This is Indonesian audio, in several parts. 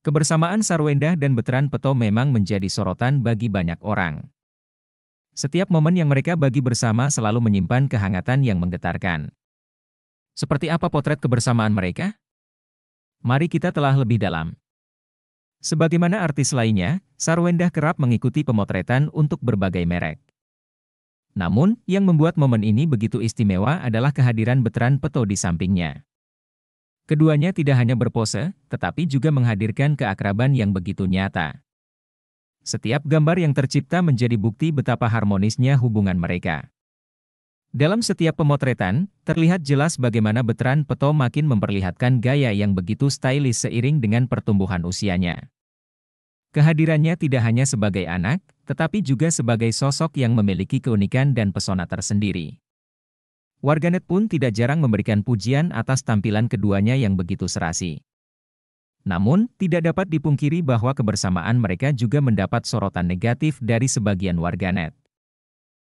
Kebersamaan Sarwendah dan Betran Peto memang menjadi sorotan bagi banyak orang. Setiap momen yang mereka bagi bersama selalu menyimpan kehangatan yang menggetarkan. Seperti apa potret kebersamaan mereka? Mari kita telah lebih dalam. Sebagaimana artis lainnya, Sarwendah kerap mengikuti pemotretan untuk berbagai merek. Namun, yang membuat momen ini begitu istimewa adalah kehadiran Betran Peto di sampingnya. Keduanya tidak hanya berpose, tetapi juga menghadirkan keakraban yang begitu nyata. Setiap gambar yang tercipta menjadi bukti betapa harmonisnya hubungan mereka. Dalam setiap pemotretan, terlihat jelas bagaimana Betran Peto makin memperlihatkan gaya yang begitu stylish seiring dengan pertumbuhan usianya. Kehadirannya tidak hanya sebagai anak, tetapi juga sebagai sosok yang memiliki keunikan dan pesona tersendiri. Warganet pun tidak jarang memberikan pujian atas tampilan keduanya yang begitu serasi. Namun, tidak dapat dipungkiri bahwa kebersamaan mereka juga mendapat sorotan negatif dari sebagian warganet.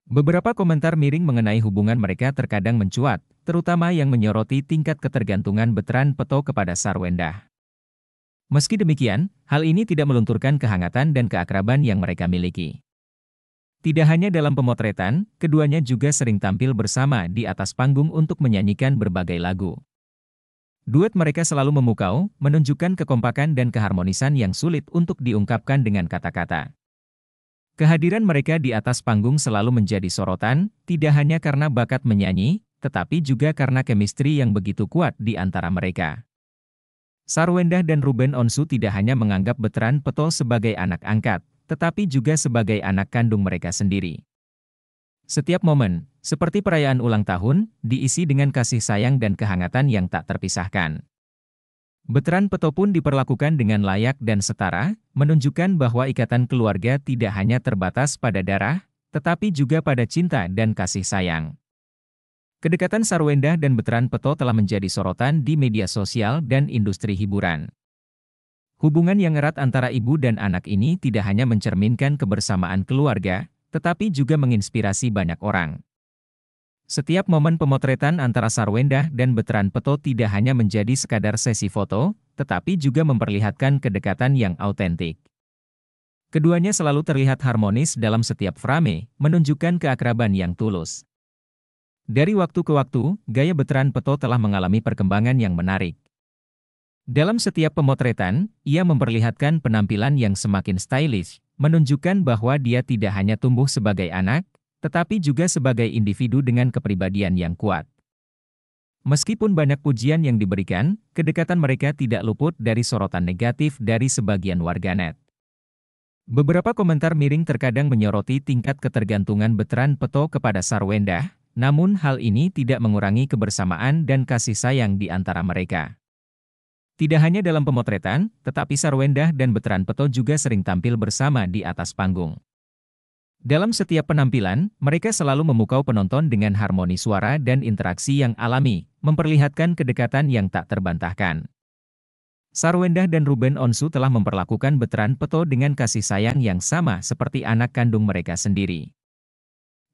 Beberapa komentar miring mengenai hubungan mereka terkadang mencuat, terutama yang menyoroti tingkat ketergantungan Betran Peto kepada Sarwendah. Meski demikian, hal ini tidak melunturkan kehangatan dan keakraban yang mereka miliki. Tidak hanya dalam pemotretan, keduanya juga sering tampil bersama di atas panggung untuk menyanyikan berbagai lagu. Duet mereka selalu memukau, menunjukkan kekompakan dan keharmonisan yang sulit untuk diungkapkan dengan kata-kata. Kehadiran mereka di atas panggung selalu menjadi sorotan, tidak hanya karena bakat menyanyi, tetapi juga karena chemistry yang begitu kuat di antara mereka. Sarwendah dan Ruben Onsu tidak hanya menganggap Betran Peto sebagai anak angkat, tetapi juga sebagai anak kandung mereka sendiri. Setiap momen, seperti perayaan ulang tahun, diisi dengan kasih sayang dan kehangatan yang tak terpisahkan. Betran Peto pun diperlakukan dengan layak dan setara, menunjukkan bahwa ikatan keluarga tidak hanya terbatas pada darah, tetapi juga pada cinta dan kasih sayang. Kedekatan Sarwendah dan Betran Peto telah menjadi sorotan di media sosial dan industri hiburan. Hubungan yang erat antara ibu dan anak ini tidak hanya mencerminkan kebersamaan keluarga, tetapi juga menginspirasi banyak orang. Setiap momen pemotretan antara Sarwendah dan Betran Peto tidak hanya menjadi sekadar sesi foto, tetapi juga memperlihatkan kedekatan yang autentik. Keduanya selalu terlihat harmonis dalam setiap frame, menunjukkan keakraban yang tulus. Dari waktu ke waktu, gaya Betran Peto telah mengalami perkembangan yang menarik. Dalam setiap pemotretan, ia memperlihatkan penampilan yang semakin stylish, menunjukkan bahwa dia tidak hanya tumbuh sebagai anak, tetapi juga sebagai individu dengan kepribadian yang kuat. Meskipun banyak pujian yang diberikan, kedekatan mereka tidak luput dari sorotan negatif dari sebagian warganet. Beberapa komentar miring terkadang menyoroti tingkat ketergantungan Betran Peto kepada Sarwendah, namun hal ini tidak mengurangi kebersamaan dan kasih sayang di antara mereka. Tidak hanya dalam pemotretan, tetapi Sarwendah dan Betran Peto juga sering tampil bersama di atas panggung. Dalam setiap penampilan, mereka selalu memukau penonton dengan harmoni suara dan interaksi yang alami, memperlihatkan kedekatan yang tak terbantahkan. Sarwendah dan Ruben Onsu telah memperlakukan Betran Peto dengan kasih sayang yang sama seperti anak kandung mereka sendiri.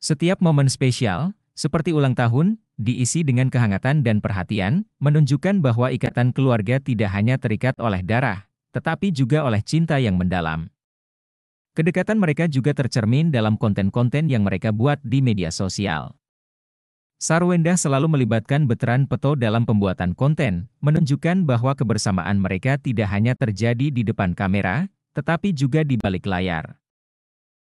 Setiap momen spesial, seperti ulang tahun, diisi dengan kehangatan dan perhatian, menunjukkan bahwa ikatan keluarga tidak hanya terikat oleh darah, tetapi juga oleh cinta yang mendalam. Kedekatan mereka juga tercermin dalam konten-konten yang mereka buat di media sosial. Sarwendah selalu melibatkan Betran Peto dalam pembuatan konten, menunjukkan bahwa kebersamaan mereka tidak hanya terjadi di depan kamera, tetapi juga di balik layar.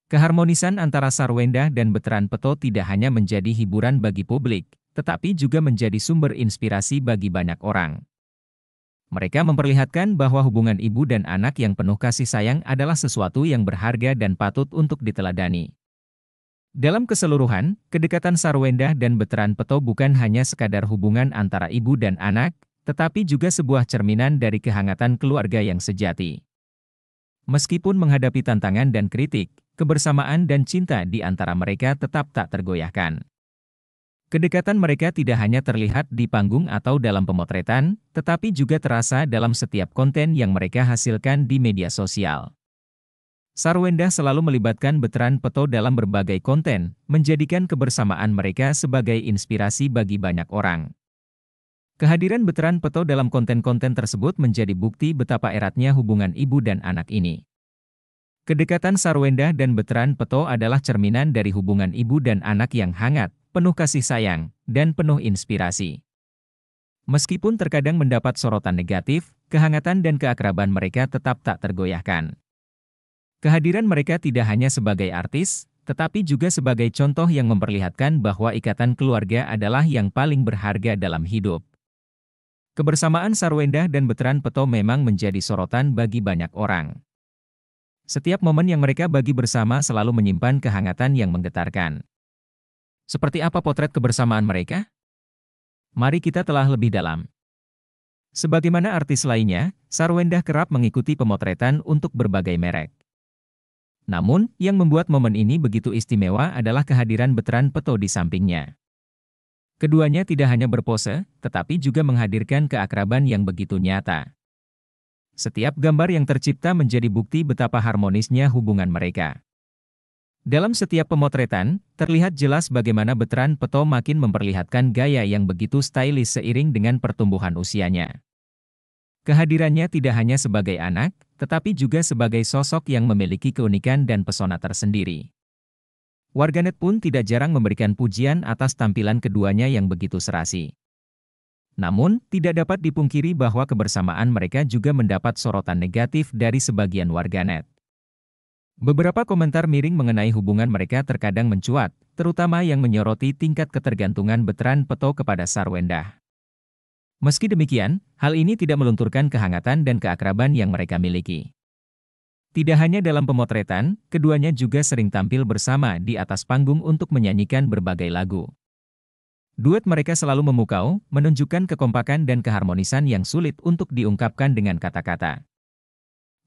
Keharmonisan antara Sarwendah dan Betran Peto tidak hanya menjadi hiburan bagi publik, tetapi juga menjadi sumber inspirasi bagi banyak orang. Mereka memperlihatkan bahwa hubungan ibu dan anak yang penuh kasih sayang adalah sesuatu yang berharga dan patut untuk diteladani. Dalam keseluruhan, kedekatan Sarwendah dan Betran Peto bukan hanya sekadar hubungan antara ibu dan anak, tetapi juga sebuah cerminan dari kehangatan keluarga yang sejati. Meskipun menghadapi tantangan dan kritik, kebersamaan dan cinta di antara mereka tetap tak tergoyahkan. Kedekatan mereka tidak hanya terlihat di panggung atau dalam pemotretan, tetapi juga terasa dalam setiap konten yang mereka hasilkan di media sosial. Sarwendah selalu melibatkan Betran Peto dalam berbagai konten, menjadikan kebersamaan mereka sebagai inspirasi bagi banyak orang. Kehadiran Veteran Peto dalam konten-konten tersebut menjadi bukti betapa eratnya hubungan ibu dan anak ini. Kedekatan Sarwendah dan Veteran Peto adalah cerminan dari hubungan ibu dan anak yang hangat, penuh kasih sayang, dan penuh inspirasi. Meskipun terkadang mendapat sorotan negatif, kehangatan dan keakraban mereka tetap tak tergoyahkan. Kehadiran mereka tidak hanya sebagai artis, tetapi juga sebagai contoh yang memperlihatkan bahwa ikatan keluarga adalah yang paling berharga dalam hidup. Kebersamaan Sarwendah dan Veteran Peto memang menjadi sorotan bagi banyak orang. Setiap momen yang mereka bagi bersama selalu menyimpan kehangatan yang menggetarkan. Seperti apa potret kebersamaan mereka? Mari kita telah lebih dalam. Sebagaimana artis lainnya, Sarwendah kerap mengikuti pemotretan untuk berbagai merek. Namun, yang membuat momen ini begitu istimewa adalah kehadiran Veteran Peto di sampingnya. Keduanya tidak hanya berpose, tetapi juga menghadirkan keakraban yang begitu nyata. Setiap gambar yang tercipta menjadi bukti betapa harmonisnya hubungan mereka. Dalam setiap pemotretan, terlihat jelas bagaimana Veteran Peto makin memperlihatkan gaya yang begitu stylish seiring dengan pertumbuhan usianya. Kehadirannya tidak hanya sebagai anak, tetapi juga sebagai sosok yang memiliki keunikan dan pesona tersendiri. Warganet pun tidak jarang memberikan pujian atas tampilan keduanya yang begitu serasi. Namun, tidak dapat dipungkiri bahwa kebersamaan mereka juga mendapat sorotan negatif dari sebagian warganet. Beberapa komentar miring mengenai hubungan mereka terkadang mencuat, terutama yang menyoroti tingkat ketergantungan Veteran Peto kepada Sarwendah. Meski demikian, hal ini tidak melunturkan kehangatan dan keakraban yang mereka miliki. Tidak hanya dalam pemotretan, keduanya juga sering tampil bersama di atas panggung untuk menyanyikan berbagai lagu. Duet mereka selalu memukau, menunjukkan kekompakan dan keharmonisan yang sulit untuk diungkapkan dengan kata-kata.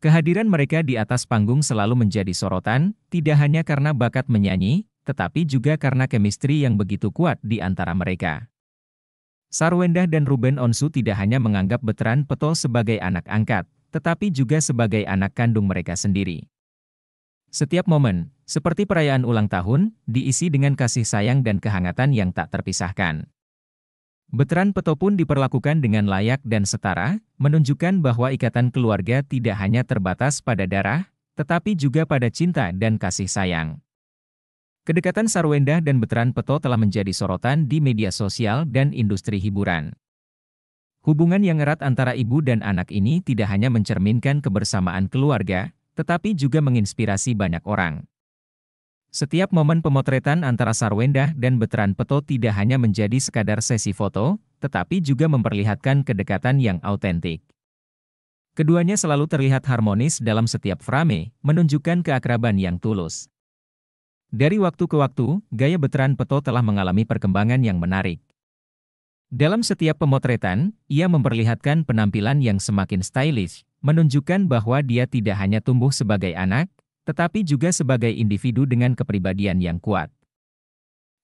Kehadiran mereka di atas panggung selalu menjadi sorotan, tidak hanya karena bakat menyanyi, tetapi juga karena chemistry yang begitu kuat di antara mereka. Sarwendah dan Ruben Onsu tidak hanya menganggap Veteran Peto sebagai anak angkat, tetapi juga sebagai anak kandung mereka sendiri. Setiap momen, seperti perayaan ulang tahun, diisi dengan kasih sayang dan kehangatan yang tak terpisahkan. Veteran Peto pun diperlakukan dengan layak dan setara, menunjukkan bahwa ikatan keluarga tidak hanya terbatas pada darah, tetapi juga pada cinta dan kasih sayang. Kedekatan Sarwendah dan Veteran Peto telah menjadi sorotan di media sosial dan industri hiburan. Hubungan yang erat antara ibu dan anak ini tidak hanya mencerminkan kebersamaan keluarga, tetapi juga menginspirasi banyak orang. Setiap momen pemotretan antara Sarwendah dan Veteran Peto tidak hanya menjadi sekadar sesi foto, tetapi juga memperlihatkan kedekatan yang autentik. Keduanya selalu terlihat harmonis dalam setiap frame, menunjukkan keakraban yang tulus. Dari waktu ke waktu, gaya Veteran Peto telah mengalami perkembangan yang menarik. Dalam setiap pemotretan, ia memperlihatkan penampilan yang semakin stylish, menunjukkan bahwa dia tidak hanya tumbuh sebagai anak, tetapi juga sebagai individu dengan kepribadian yang kuat.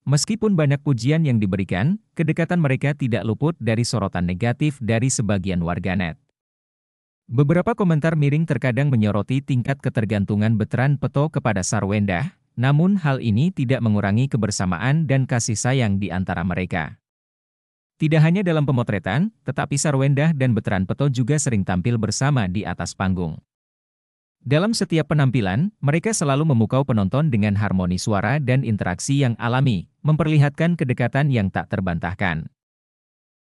Meskipun banyak pujian yang diberikan, kedekatan mereka tidak luput dari sorotan negatif dari sebagian warganet. Beberapa komentar miring terkadang menyoroti tingkat ketergantungan Veteran Peto kepada Sarwendah, namun hal ini tidak mengurangi kebersamaan dan kasih sayang di antara mereka. Tidak hanya dalam pemotretan, tetapi Sarwendah dan Veteran Peto juga sering tampil bersama di atas panggung. Dalam setiap penampilan, mereka selalu memukau penonton dengan harmoni suara dan interaksi yang alami, memperlihatkan kedekatan yang tak terbantahkan.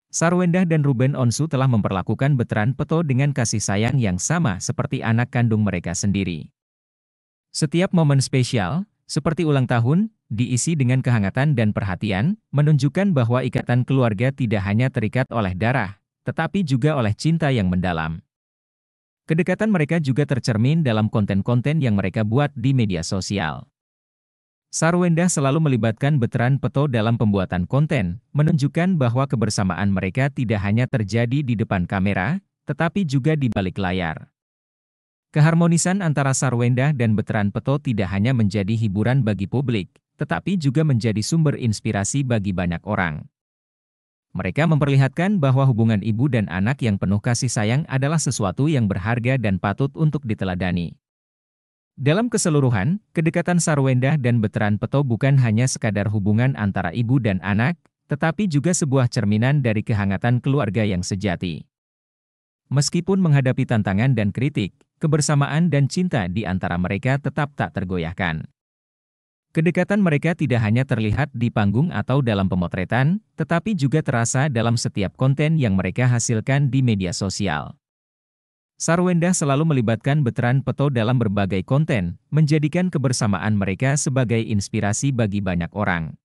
Sarwendah dan Ruben Onsu telah memperlakukan Veteran Peto dengan kasih sayang yang sama seperti anak kandung mereka sendiri. Setiap momen spesial, seperti ulang tahun, diisi dengan kehangatan dan perhatian, menunjukkan bahwa ikatan keluarga tidak hanya terikat oleh darah, tetapi juga oleh cinta yang mendalam. Kedekatan mereka juga tercermin dalam konten-konten yang mereka buat di media sosial. Sarwendah selalu melibatkan Veteran Peto dalam pembuatan konten, menunjukkan bahwa kebersamaan mereka tidak hanya terjadi di depan kamera, tetapi juga di balik layar. Keharmonisan antara Sarwendah dan Veteran Peto tidak hanya menjadi hiburan bagi publik, tetapi juga menjadi sumber inspirasi bagi banyak orang. Mereka memperlihatkan bahwa hubungan ibu dan anak yang penuh kasih sayang adalah sesuatu yang berharga dan patut untuk diteladani. Dalam keseluruhan, kedekatan Sarwendah dan Veteran Peto bukan hanya sekadar hubungan antara ibu dan anak, tetapi juga sebuah cerminan dari kehangatan keluarga yang sejati. Meskipun menghadapi tantangan dan kritik, kebersamaan dan cinta di antara mereka tetap tak tergoyahkan. Kedekatan mereka tidak hanya terlihat di panggung atau dalam pemotretan, tetapi juga terasa dalam setiap konten yang mereka hasilkan di media sosial. Sarwendah selalu melibatkan Beteran Peto dalam berbagai konten, menjadikan kebersamaan mereka sebagai inspirasi bagi banyak orang.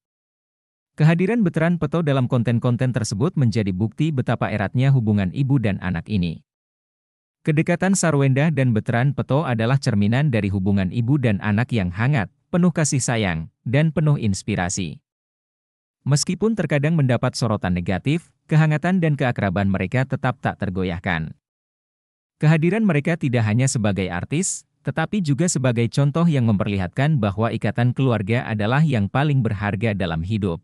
Kehadiran Beteran Peto dalam konten-konten tersebut menjadi bukti betapa eratnya hubungan ibu dan anak ini. Kedekatan Sarwendah dan Beteran Peto adalah cerminan dari hubungan ibu dan anak yang hangat, penuh kasih sayang, dan penuh inspirasi. Meskipun terkadang mendapat sorotan negatif, kehangatan dan keakraban mereka tetap tak tergoyahkan. Kehadiran mereka tidak hanya sebagai artis, tetapi juga sebagai contoh yang memperlihatkan bahwa ikatan keluarga adalah yang paling berharga dalam hidup.